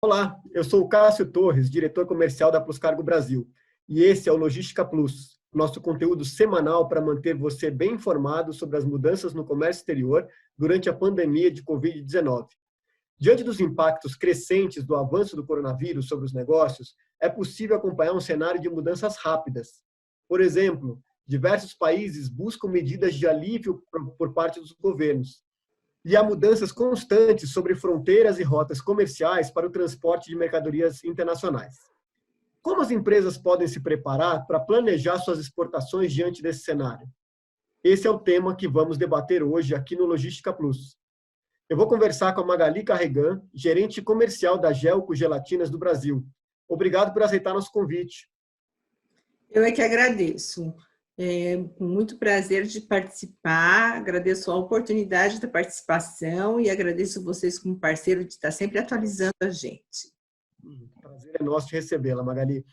Olá, eu sou o Cássio Torres, diretor comercial da Plus Cargo Brasil, e esse é o Logística Plus, nosso conteúdo semanal para manter você bem informado sobre as mudanças no comércio exterior durante a pandemia de Covid-19. Diante dos impactos crescentes do avanço do coronavírus sobre os negócios, é possível acompanhar um cenário de mudanças rápidas. Por exemplo, diversos países buscam medidas de alívio por parte dos governos. E há mudanças constantes sobre fronteiras e rotas comerciais para o transporte de mercadorias internacionais. Como as empresas podem se preparar para planejar suas exportações diante desse cenário? Esse é o tema que vamos debater hoje aqui no Logística Plus. Eu vou conversar com a Magali Carregan, gerente comercial da Gelco Gelatinas do Brasil. Obrigado por aceitar nosso convite. Eu é que agradeço. É com muito prazer de participar, agradeço a oportunidade da participação e agradeço vocês como parceiro de estar sempre atualizando a gente. Prazer é nosso de recebê-la, Magali.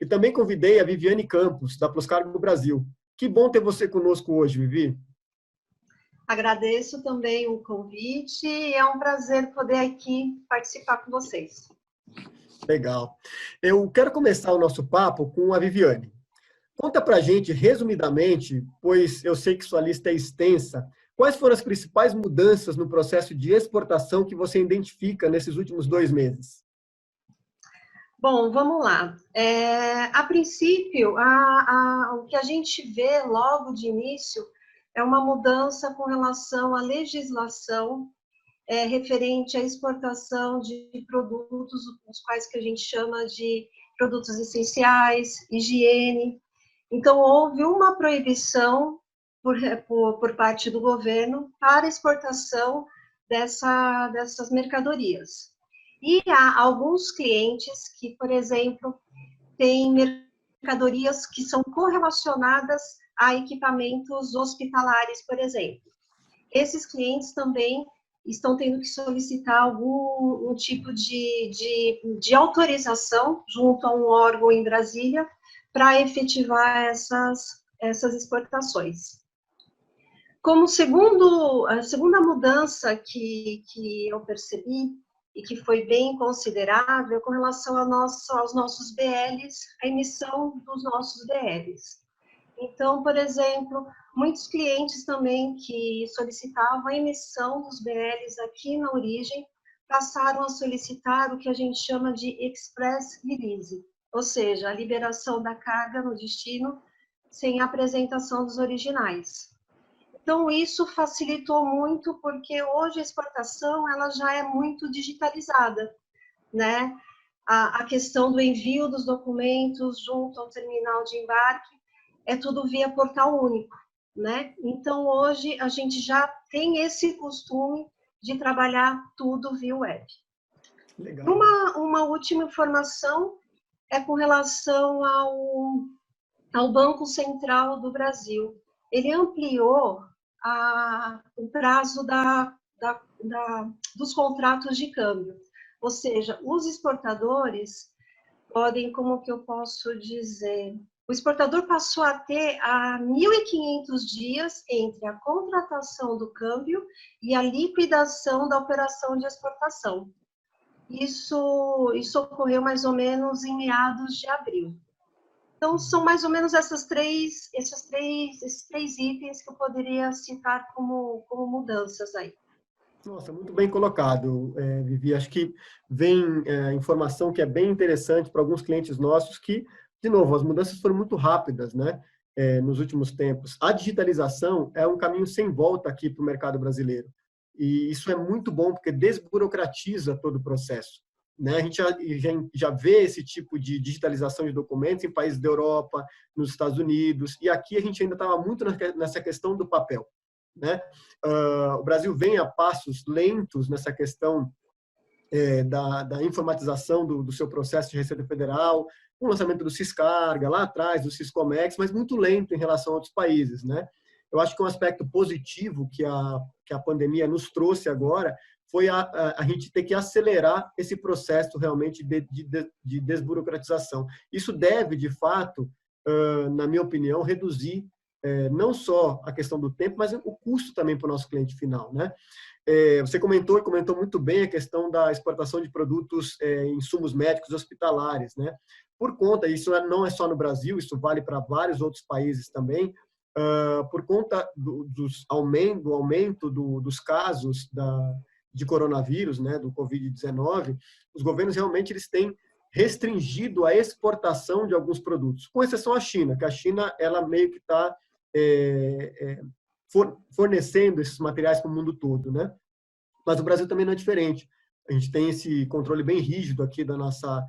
E também convidei a Viviane Campos, da Plus Cargo Brasil. Que bom ter você conosco hoje, Vivi. Agradeço também o convite e é um prazer poder aqui participar com vocês. Legal. Eu quero começar o nosso papo com a Viviane. Conta pra gente, resumidamente, pois eu sei que sua lista é extensa, quais foram as principais mudanças no processo de exportação que você identifica nesses últimos 2 meses? Bom, vamos lá. A princípio, o que a gente vê logo de início é uma mudança com relação à legislação referente à exportação de produtos, os quais que a gente chama de produtos essenciais, higiene. Então, houve uma proibição por parte do governo para exportação dessas mercadorias. E há alguns clientes que, por exemplo, têm mercadorias que são correlacionadas a equipamentos hospitalares, por exemplo. Esses clientes também estão tendo que solicitar algum tipo de autorização junto a um órgão em Brasília para efetivar essas exportações. Como a segunda mudança que eu percebi, e que foi bem considerável, com relação aos nossos BLs, a emissão dos nossos BLs. Então, por exemplo, muitos clientes também que solicitavam a emissão dos BLs aqui na origem, passaram a solicitar o que a gente chama de Express Release, ou seja, a liberação da carga no destino sem a apresentação dos originais. Então, isso facilitou muito, porque hoje a exportação ela já é muito digitalizada, né? A questão do envio dos documentos junto ao terminal de embarque é tudo via portal único, né? Então, hoje a gente já tem esse costume de trabalhar tudo via web. Legal. Uma última informação é com relação ao Banco Central do Brasil. Ele ampliou o prazo dos contratos de câmbio. Ou seja, os exportadores podem, como que eu posso dizer, o exportador passou a ter 1.500 dias entre a contratação do câmbio e a liquidação da operação de exportação. Isso ocorreu mais ou menos em meados de abril. Então, são mais ou menos esses três itens que eu poderia citar como mudanças aí. Nossa, muito bem colocado, Vivi. Acho que vem informação que é bem interessante para alguns clientes nossos que, de novo, as mudanças foram muito rápidas, né, nos últimos tempos. A digitalização é um caminho sem volta aqui para o mercado brasileiro. E isso é muito bom porque desburocratiza todo o processo. Né? A gente já vê esse tipo de digitalização de documentos em países da Europa, nos Estados Unidos, e aqui a gente ainda estava muito nessa questão do papel. Né? O Brasil vem a passos lentos nessa questão da informatização do seu processo de Receita Federal, com o lançamento do Siscarga lá atrás, do Siscomex, mas muito lento em relação a outros países. Né? Eu acho que um aspecto positivo que a pandemia nos trouxe agora foi a gente ter que acelerar esse processo realmente de desburocratização. Isso deve, de fato, na minha opinião, reduzir não só a questão do tempo, mas o custo também para o nosso cliente final, né? Você comentou muito bem a questão da exportação de produtos, insumos médicos hospitalares, né? Por conta, isso não é só no Brasil, isso vale para vários outros países também, por conta do aumento dos casos de coronavírus, né, do Covid-19, os governos realmente eles têm restringido a exportação de alguns produtos, com exceção à China, que a China ela meio que está fornecendo esses materiais para o mundo todo, né? Mas o Brasil também não é diferente. A gente tem esse controle bem rígido aqui da nossa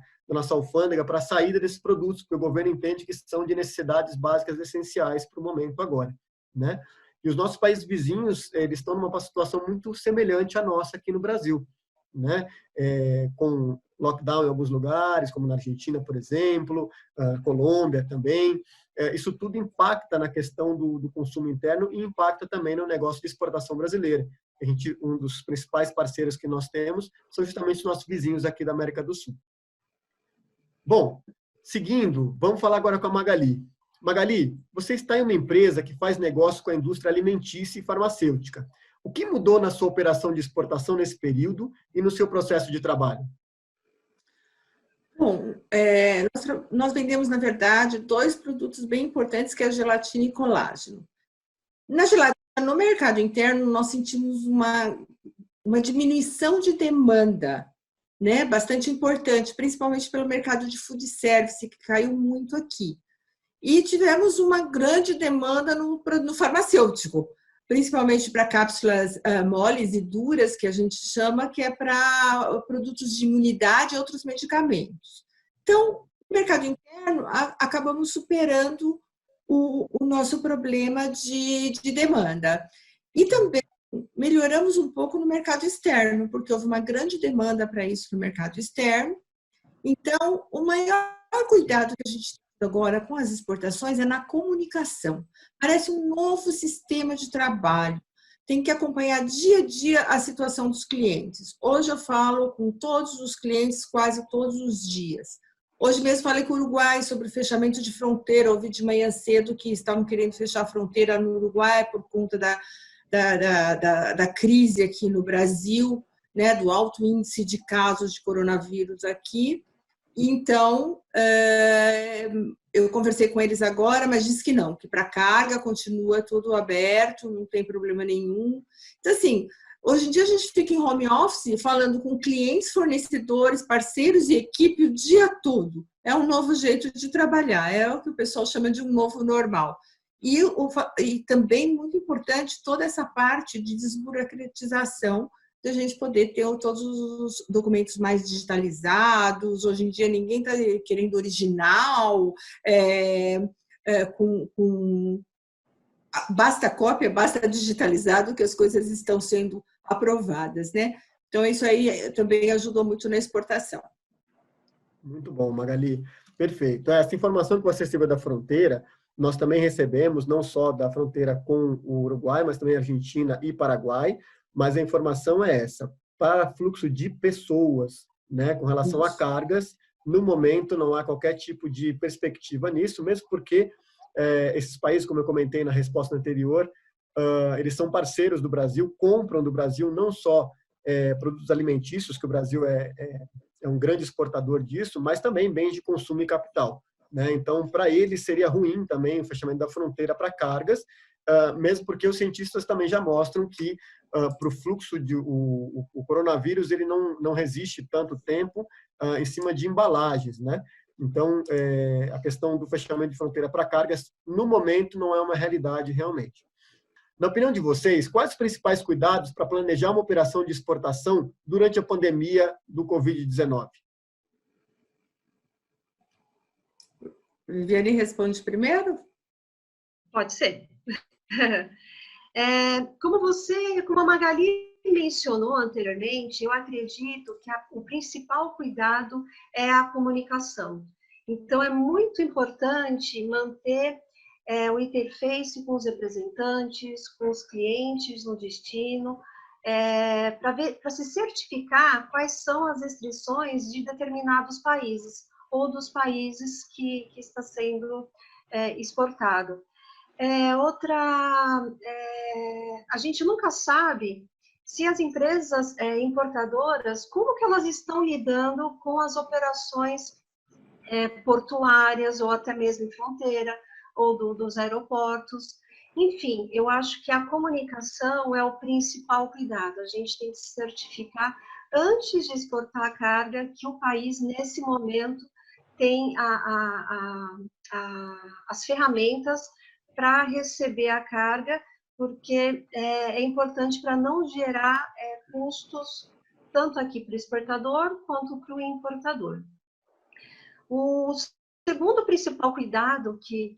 alfândega para a saída desses produtos, porque o governo entende que são de necessidades básicas essenciais para o momento agora, né? E os nossos países vizinhos, eles estão numa situação muito semelhante à nossa aqui no Brasil, né? Com lockdown em alguns lugares, como na Argentina, por exemplo, Colômbia também. Isso tudo impacta na questão do consumo interno e impacta também no negócio de exportação brasileira. Um dos principais parceiros que nós temos são justamente os nossos vizinhos aqui da América do Sul. Bom, seguindo, vamos falar agora com a Magali. Magali, você está em uma empresa que faz negócio com a indústria alimentícia e farmacêutica. O que mudou na sua operação de exportação nesse período e no seu processo de trabalho? Bom, nós vendemos, na verdade, 2 produtos bem importantes, que é a gelatina e colágeno. Na gelatina, no mercado interno, nós sentimos uma diminuição de demanda, né, bastante importante, principalmente pelo mercado de food service, que caiu muito aqui. E tivemos uma grande demanda no farmacêutico, principalmente para cápsulas moles e duras, que a gente chama, que é para produtos de imunidade e outros medicamentos. Então, no mercado interno, acabamos superando o nosso problema de demanda. E também melhoramos um pouco no mercado externo, porque houve uma grande demanda para isso no mercado externo. Então, o maior cuidado que a gente tem agora com as exportações é na comunicação. Parece um novo sistema de trabalho. Tem que acompanhar dia a dia a situação dos clientes. Hoje eu falo com todos os clientes quase todos os dias. Hoje mesmo falei com o Uruguai sobre o fechamento de fronteira. Ouvi de manhã cedo que estavam querendo fechar a fronteira no Uruguai por conta da crise aqui no Brasil, né, do alto índice de casos de coronavírus aqui. Então, eu conversei com eles agora, mas disse que não, que para carga continua tudo aberto, não tem problema nenhum. Então, assim, hoje em dia a gente fica em home office falando com clientes, fornecedores, parceiros e equipe o dia todo. É um novo jeito de trabalhar, é o que o pessoal chama de um novo normal. E também, muito importante, toda essa parte de desburocratização, de a gente poder ter todos os documentos mais digitalizados. Hoje em dia ninguém está querendo original, basta cópia, basta digitalizado, que as coisas estão sendo aprovadas, né? Então, isso aí também ajudou muito na exportação. Muito bom, Magali. Perfeito. Essa informação que você recebeu da fronteira, nós também recebemos, não só da fronteira com o Uruguai, mas também Argentina e Paraguai. Mas a informação é essa: para fluxo de pessoas, né, com relação a cargas, no momento não há qualquer tipo de perspectiva nisso, mesmo porque esses países, como eu comentei na resposta anterior, eles são parceiros do Brasil, compram do Brasil não só produtos alimentícios, que o Brasil é um grande exportador disso, mas também bens de consumo e capital, né? Então, para eles seria ruim também o fechamento da fronteira para cargas, mesmo porque os cientistas também já mostram que para o fluxo o coronavírus ele não resiste tanto tempo em cima de embalagens, né? Então, a questão do fechamento de fronteira para cargas, no momento, não é uma realidade realmente. Na opinião de vocês, quais os principais cuidados para planejar uma operação de exportação durante a pandemia do Covid-19? Viviane responde primeiro? Pode ser. Como a Magali mencionou anteriormente, eu acredito que o principal cuidado é a comunicação. Então, é muito importante manter o interface com os representantes, com os clientes no destino, para se certificar quais são as restrições de determinados países ou dos países que está sendo exportado. A gente nunca sabe se as empresas importadoras, como que elas estão lidando com as operações portuárias, ou até mesmo em fronteira, ou dos aeroportos. Enfim, eu acho que a comunicação é o principal cuidado. A gente tem que se certificar, antes de exportar a carga, que o país, nesse momento, tem as ferramentas para receber a carga, porque é importante para não gerar custos, tanto aqui para o exportador, quanto para o importador. O segundo principal cuidado, que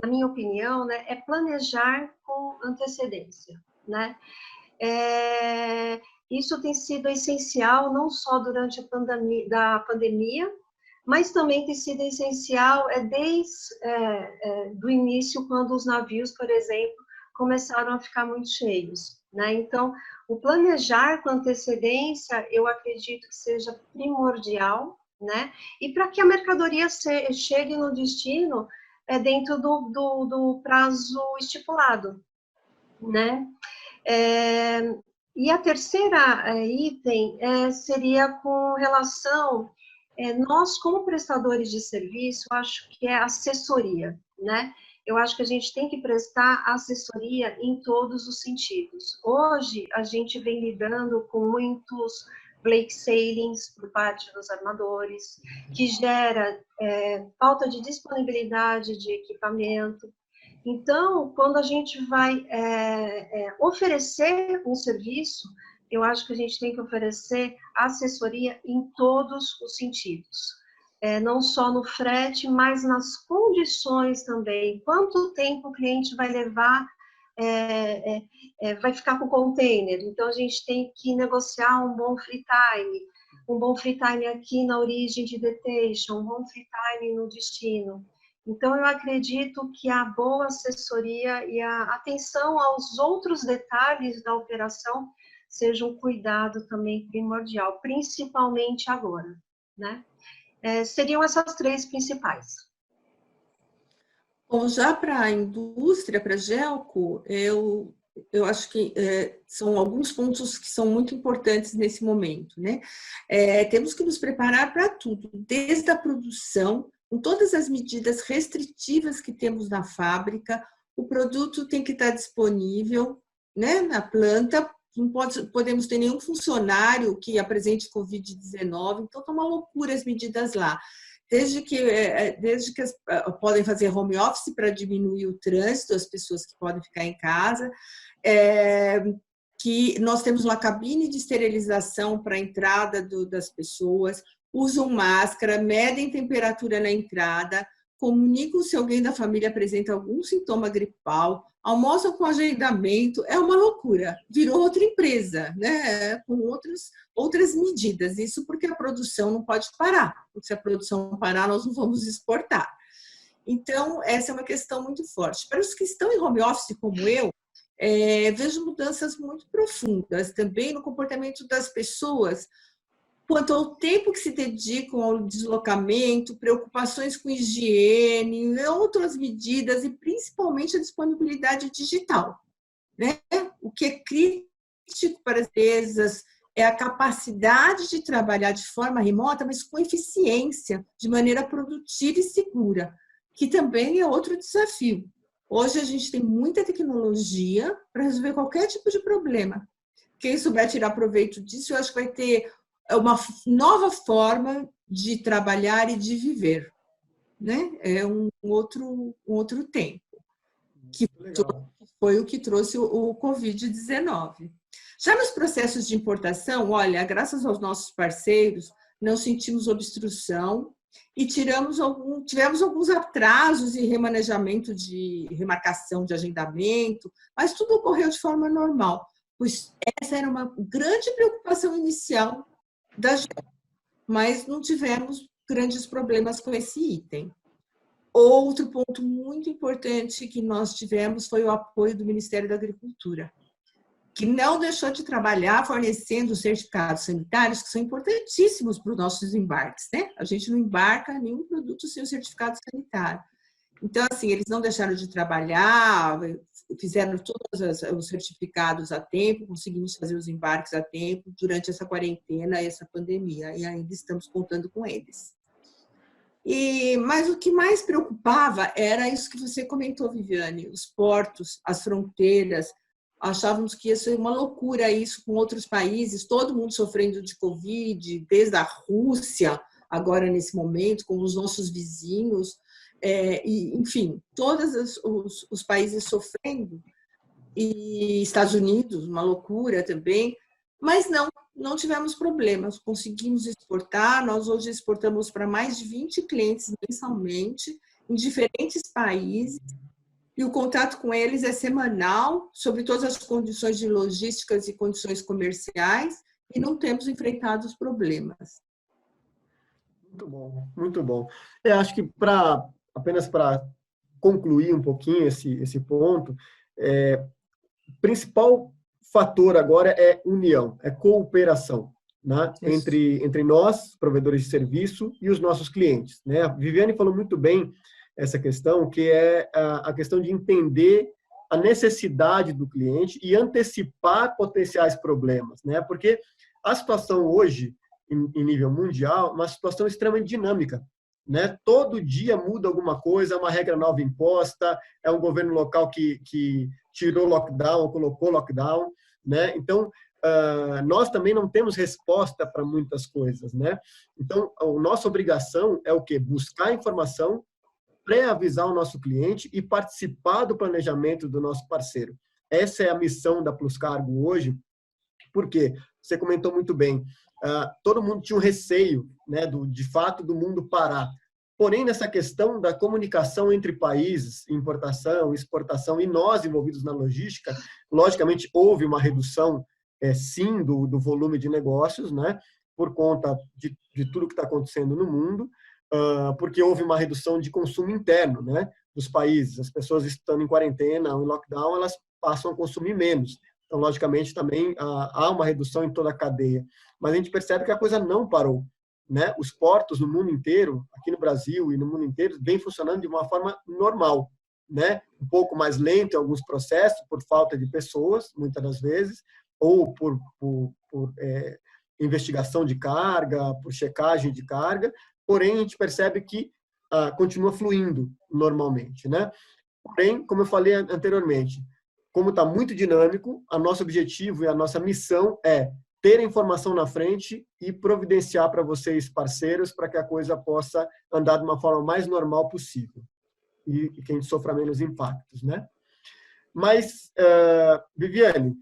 na minha opinião, né, é planejar com antecedência, né? Isso tem sido essencial, não só durante a pandemia, mas também tem sido essencial desde do início, quando os navios, por exemplo, começaram a ficar muito cheios, né? Então, o planejar com antecedência, eu acredito que seja primordial, né? E para que a mercadoria chegue no destino dentro do prazo estipulado, né? E a terceira item seria com relação, nós como prestadores de serviço, acho que é assessoria, né? Eu acho que a gente tem que prestar assessoria em todos os sentidos. Hoje, a gente vem lidando com muitos Blake sailings por parte dos armadores, que gera falta de disponibilidade de equipamento. Então, quando a gente vai oferecer um serviço, eu acho que a gente tem que oferecer assessoria em todos os sentidos. Não só no frete, mas nas condições também. Quanto tempo o cliente vai levar, vai ficar com o container? Então, a gente tem que negociar um bom free time aqui na origem de detention, um bom free time no destino. Então, eu acredito que a boa assessoria e a atenção aos outros detalhes da operação seja um cuidado também primordial, principalmente agora, né? Seriam essas três principais. Bom, já para a indústria, para a Gelco, eu acho que são alguns pontos que são muito importantes nesse momento, né? Temos que nos preparar para tudo, desde a produção, com todas as medidas restritivas que temos na fábrica, o produto tem que estar disponível, né, na planta. Não podemos ter nenhum funcionário que apresente Covid-19, então está uma loucura as medidas lá. Desde que podem fazer home office para diminuir o trânsito, as pessoas que podem ficar em casa, que nós temos uma cabine de esterilização para a entrada das pessoas, usam máscara, medem temperatura na entrada, comunicam se alguém da família apresenta algum sintoma gripal, almoçam com agendamento, é uma loucura, virou outra empresa, né? Com outras medidas, isso porque a produção não pode parar, porque se a produção parar, nós não vamos exportar. Então, essa é uma questão muito forte. Para os que estão em home office, como eu, vejo mudanças muito profundas também no comportamento das pessoas, quanto ao tempo que se dedicam ao deslocamento, preocupações com higiene, outras medidas e principalmente a disponibilidade digital, né? O que é crítico para as empresas é a capacidade de trabalhar de forma remota, mas com eficiência, de maneira produtiva e segura, que também é outro desafio. Hoje a gente tem muita tecnologia para resolver qualquer tipo de problema. Quem souber tirar proveito disso, eu acho que vai ter uma nova forma de trabalhar e de viver, né? É um outro tempo, que foi o que trouxe o Covid-19. Já nos processos de importação, olha, graças aos nossos parceiros, não sentimos obstrução e tivemos alguns atrasos e remanejamento de remarcação de agendamento, mas tudo ocorreu de forma normal, pois essa era uma grande preocupação inicial da gente, mas não tivemos grandes problemas com esse item. Outro ponto muito importante que nós tivemos foi o apoio do Ministério da Agricultura, que não deixou de trabalhar fornecendo certificados sanitários, que são importantíssimos para os nossos embarques, né? A gente não embarca nenhum produto sem o certificado sanitário. Então, assim, eles não deixaram de trabalhar, fizeram todos os certificados a tempo, conseguimos fazer os embarques a tempo durante essa quarentena, essa pandemia, e ainda estamos contando com eles. Mas o que mais preocupava era isso que você comentou, Viviane, os portos, as fronteiras. Achávamos que ia ser uma loucura isso com outros países, todo mundo sofrendo de Covid, desde a Rússia, agora nesse momento, com os nossos vizinhos, enfim, todos os países sofrendo, e Estados Unidos, uma loucura também, mas não tivemos problemas, conseguimos exportar, nós hoje exportamos para mais de 20 clientes mensalmente, em diferentes países, e o contato com eles é semanal, sobre todas as condições de logísticas e condições comerciais, e não temos enfrentado os problemas. Muito bom, muito bom. Eu acho que apenas para concluir um pouquinho esse ponto, o principal fator agora é união, é cooperação, né? Entre nós, provedores de serviço, e os nossos clientes, né? A Viviane falou muito bem essa questão, que é a questão de entender a necessidade do cliente e antecipar potenciais problemas, né? Porque a situação hoje, em nível mundial, é uma situação extremamente dinâmica, né? Todo dia muda alguma coisa, uma regra nova imposta, é um governo local que tirou lockdown, colocou lockdown, né? Então, nós também não temos resposta para muitas coisas, né? Então, a nossa obrigação é o quê? Buscar informação, pré-avisar o nosso cliente e participar do planejamento do nosso parceiro. Essa é a missão da Plus Cargo hoje, porque você comentou muito bem, todo mundo tinha um receio, né, de fato, do mundo parar. Porém, nessa questão da comunicação entre países, importação, exportação, e nós envolvidos na logística, logicamente houve uma redução, sim, do volume de negócios, né, por conta de tudo que está acontecendo no mundo, porque houve uma redução de consumo interno, né, dos países. As pessoas estando em quarentena, em lockdown, elas passam a consumir menos. Então, logicamente, também há uma redução em toda a cadeia. Mas a gente percebe que a coisa não parou, né? Os portos no mundo inteiro, aqui no Brasil e no mundo inteiro, vêm funcionando de uma forma normal, né? Um pouco mais lento em alguns processos, por falta de pessoas, muitas das vezes, ou por investigação de carga, por checagem de carga, porém, a gente percebe que continua fluindo normalmente, né? Porém, como eu falei anteriormente, como está muito dinâmico, o nosso objetivo e a nossa missão é ter a informação na frente e providenciar para vocês, parceiros, para que a coisa possa andar de uma forma mais normal possível e que a gente sofra menos impactos, né? Mas, Viviane,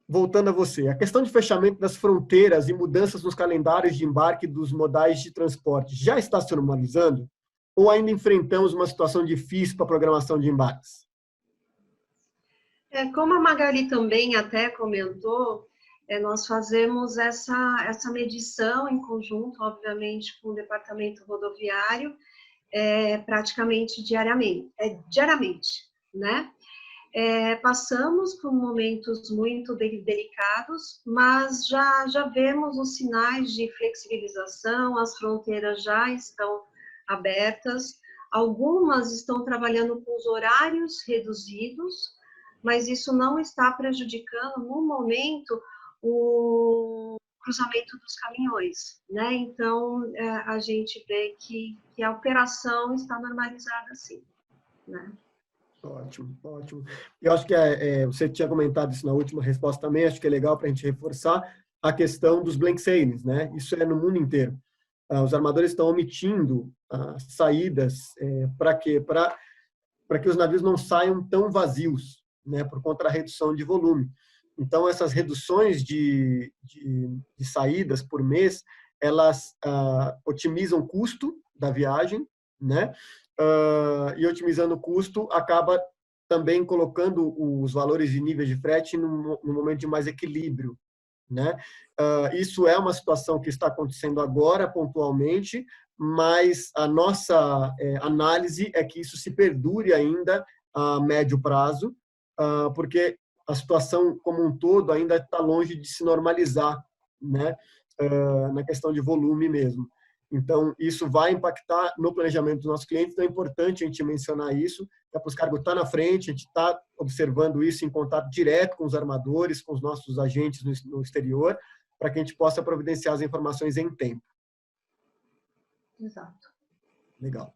voltando a você, a questão de fechamento das fronteiras e mudanças nos calendários de embarque dos modais de transporte já está se normalizando? Ou ainda enfrentamos uma situação difícil para a programação de embarques? Como a Magali também até comentou, nós fazemos essa medição em conjunto, obviamente, com o Departamento Rodoviário, praticamente diariamente, né? Passamos por momentos muito delicados, mas já vemos os sinais de flexibilização, as fronteiras já estão abertas, algumas estão trabalhando com os horários reduzidos, mas isso não está prejudicando, no momento, o cruzamento dos caminhões, né? Então, a gente vê que a operação está normalizada, sim, né? Ótimo, ótimo. Eu acho que você tinha comentado isso na última resposta também, acho que é legal para a gente reforçar a questão dos blank sailings, né? Isso é no mundo inteiro. Os armadores estão omitindo saídas para quê? Para que os navios não saiam tão vazios, né? Por conta da redução de volume. Então, essas reduções de saídas por mês, elas otimizam o custo da viagem, né? E otimizando o custo, acaba também colocando os valores de níveis de frete no momento de mais equilíbrio, né? Isso é uma situação que está acontecendo agora, pontualmente, mas a nossa análise é que isso se perdure ainda a médio prazo, porque a situação como um todo ainda está longe de se normalizar, né? Na questão de volume mesmo. Então, isso vai impactar no planejamento dos nossos clientes, então é importante a gente mencionar isso, a Pluscargo está na frente, a gente está observando isso em contato direto com os armadores, com os nossos agentes no exterior, para que a gente possa providenciar as informações em tempo. Exato. Legal.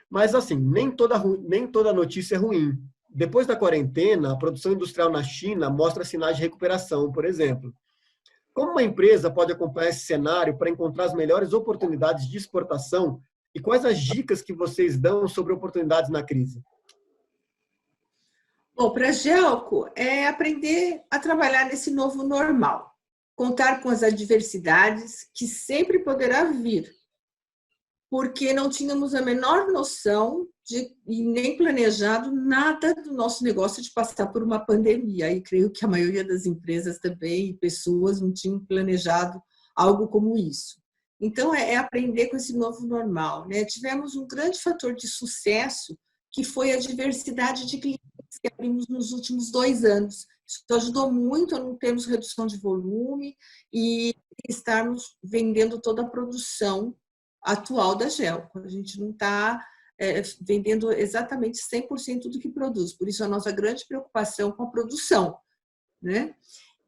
Mas, assim, nem toda notícia é ruim. Depois da quarentena, a produção industrial na China mostra sinais de recuperação, por exemplo. Como uma empresa pode acompanhar esse cenário para encontrar as melhores oportunidades de exportação e quais as dicas que vocês dão sobre oportunidades na crise? Bom, para a Gelco, é aprender a trabalhar nesse novo normal. Contar com as adversidades que sempre poderá vir, porque não tínhamos a menor noção e nem planejado nada do nosso negócio de passar por uma pandemia. E creio que a maioria das empresas também, pessoas, não tinham planejado algo como isso. Então, é aprender com esse novo normal, né? Tivemos um grande fator de sucesso, que foi a diversidade de clientes que abrimos nos últimos 2 anos. Isso ajudou muito a não termos redução de volume e estarmos vendendo toda a produção atual da Gelco. A gente não está vendendo exatamente 100% do que produz. Por isso, a nossa grande preocupação com a produção, né?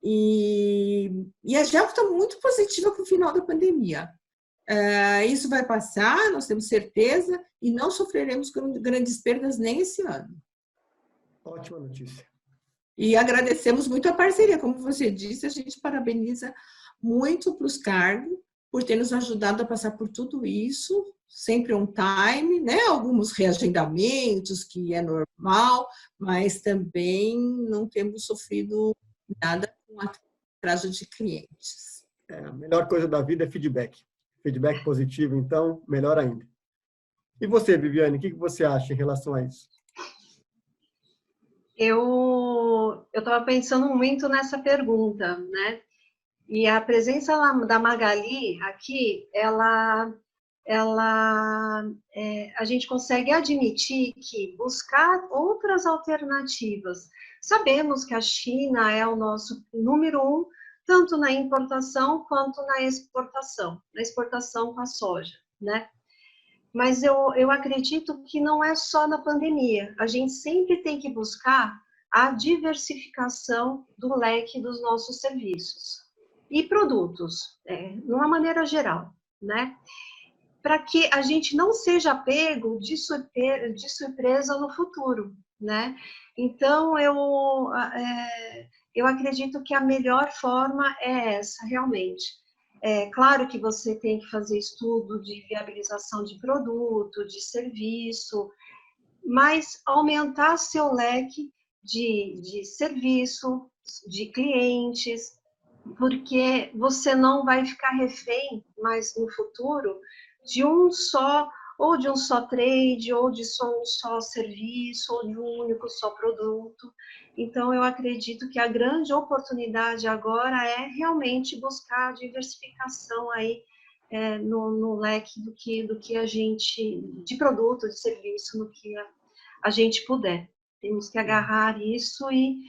E a Gelco está muito positiva com o final da pandemia. Isso vai passar, nós temos certeza, e não sofreremos grandes perdas nem esse ano. Ótima notícia. E agradecemos muito a parceria. Como você disse, a gente parabeniza muito para os Pluscargo por ter nos ajudado a passar por tudo isso, sempre on time, né? Alguns reagendamentos, que é normal, mas também não temos sofrido nada com atraso de clientes. A melhor coisa da vida é feedback. Feedback positivo, então, melhor ainda. E você, Viviane, o que você acha em relação a isso? Eu estava pensando muito nessa pergunta, né? E a presença da Magali aqui, a gente consegue admitir que buscar outras alternativas. Sabemos que a China é o nosso número 1, tanto na importação quanto na exportação com a soja, né? Mas eu acredito que não é só na pandemia. A gente sempre tem que buscar a diversificação do leque dos nossos serviços e produtos, de uma maneira geral, né? Para que a gente não seja pego de surpresa no futuro, né? Então, eu acredito que a melhor forma é essa, realmente. É claro que você tem que fazer estudo de viabilização de produto, de serviço, mas aumentar seu leque de serviço, de clientes, porque você não vai ficar refém mais no futuro de um só trade, ou de um só serviço, ou de um único só produto. Então, eu acredito que a grande oportunidade agora é realmente buscar a diversificação aí no leque do que a gente, de produto, de serviço, no que a gente puder. Temos que agarrar isso e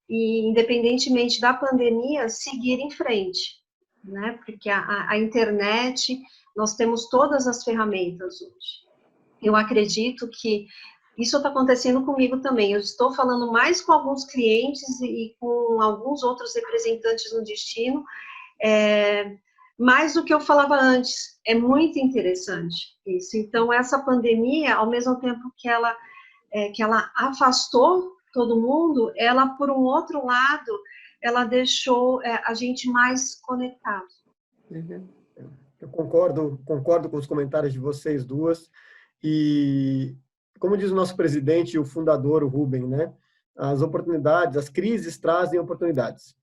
independentemente da pandemia, seguir em frente, né? Porque a internet, nós temos todas as ferramentas hoje. Eu acredito que isso está acontecendo comigo também. Eu estou falando mais com alguns clientes e com alguns outros representantes no destino, mais do que eu falava antes. É muito interessante isso. Então, essa pandemia, ao mesmo tempo que ela afastou todo mundo, ela, por um outro lado, ela deixou a gente mais conectado. Uhum. Eu concordo com os comentários de vocês duas. E, como diz o nosso presidente e o fundador, o Rubem, né? As oportunidades, as crises trazem oportunidades.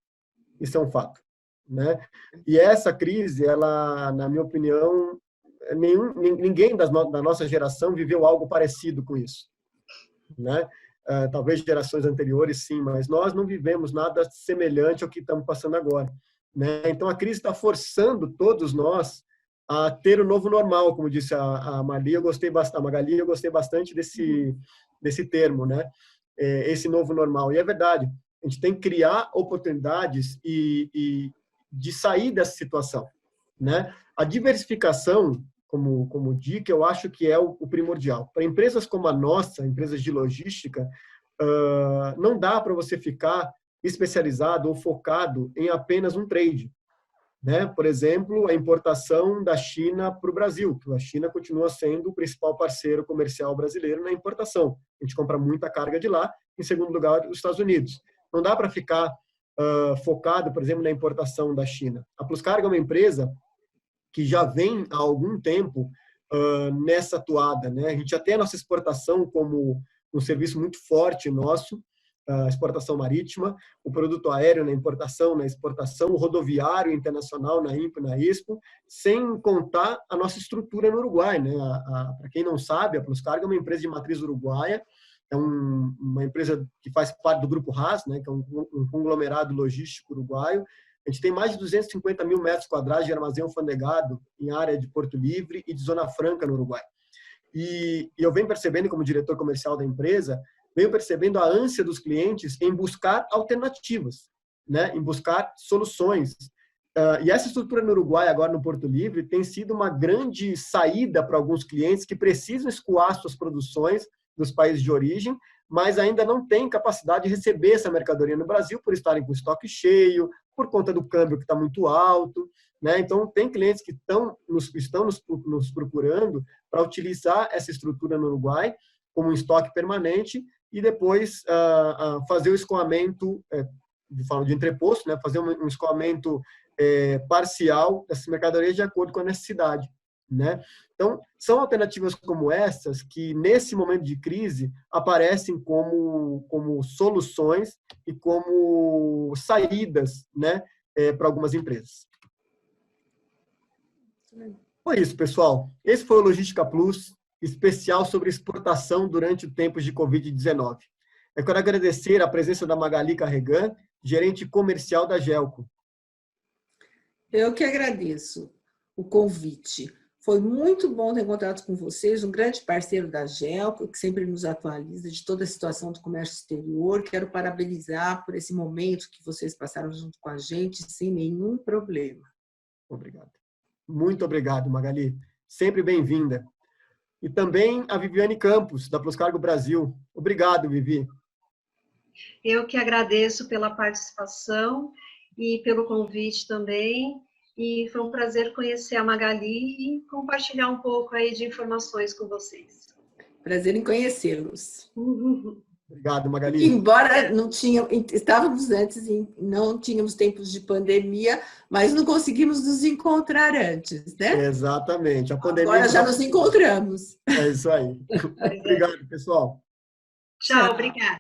Isso é um fato, né? E essa crise, ela, na minha opinião, ninguém da nossa geração viveu algo parecido com isso, né? Talvez gerações anteriores, sim, mas nós não vivemos nada semelhante ao que estamos passando agora, né? Então, a crise está forçando todos nós a ter o novo normal, como disse a Magali, eu gostei bastante desse termo, né? Esse novo normal. E é verdade, a gente tem que criar oportunidades e de sair dessa situação, né? A diversificação, como dica, eu acho que é o primordial. Para empresas como a nossa, empresas de logística, não dá para você ficar especializado ou focado em apenas um trade, né? Por exemplo, a importação da China para o Brasil, que a China continua sendo o principal parceiro comercial brasileiro na importação. A gente compra muita carga de lá, em segundo lugar, os Estados Unidos. Não dá para ficar focado, por exemplo, na importação da China. A Pluscargo é uma empresa que já vem há algum tempo nessa toada, né? A gente já tem a nossa exportação como um serviço muito forte nosso, a exportação marítima, o produto aéreo na importação, na exportação, o rodoviário internacional na IMPO e na ISPO, sem contar a nossa estrutura no Uruguai, né? Para quem não sabe, a Pluscargo é uma empresa de matriz uruguaia, é uma empresa que faz parte do Grupo Haas, né? Que é um conglomerado logístico uruguaio. A gente tem mais de 250 mil metros quadrados de armazém alfandegado em área de Porto Livre e de Zona Franca no Uruguai. E eu venho percebendo, como diretor comercial da empresa, venho percebendo a ânsia dos clientes em buscar alternativas, né? Em buscar soluções. E essa estrutura no Uruguai, agora no Porto Livre, tem sido uma grande saída para alguns clientes que precisam escoar suas produções dos países de origem, mas ainda não têm capacidade de receber essa mercadoria no Brasil por estarem com estoque cheio, por conta do câmbio que está muito alto, né? Então, tem clientes que estão nos procurando para utilizar essa estrutura no Uruguai como um estoque permanente e depois fazer o escoamento, de forma de entreposto, né? Fazer um escoamento parcial dessas mercadorias de acordo com a necessidade, né? Então, são alternativas como essas que, nesse momento de crise, aparecem como soluções e como saídas, né, para algumas empresas. Foi isso, pessoal. Esse foi o Logística Plus, especial sobre exportação durante tempos de Covid-19. Eu quero agradecer a presença da Magali Carregan, gerente comercial da Gelco. Eu que agradeço o convite. Foi muito bom ter contato com vocês, um grande parceiro da Gelco, que sempre nos atualiza de toda a situação do comércio exterior. Quero parabenizar por esse momento que vocês passaram junto com a gente, sem nenhum problema. Obrigado. Muito obrigado, Magali. Sempre bem-vinda. E também a Viviane Campos, da Pluscargo Brasil. Obrigado, Vivi. Eu que agradeço pela participação e pelo convite também. E foi um prazer conhecer a Magali e compartilhar um pouco aí de informações com vocês. Prazer em conhecê-los. Obrigado, Magali. Embora estávamos antes e não tínhamos tempos de pandemia, mas não conseguimos nos encontrar antes, né? Exatamente. A pandemia agora já nos encontramos. É isso aí. Obrigado, pessoal. Tchau, obrigada.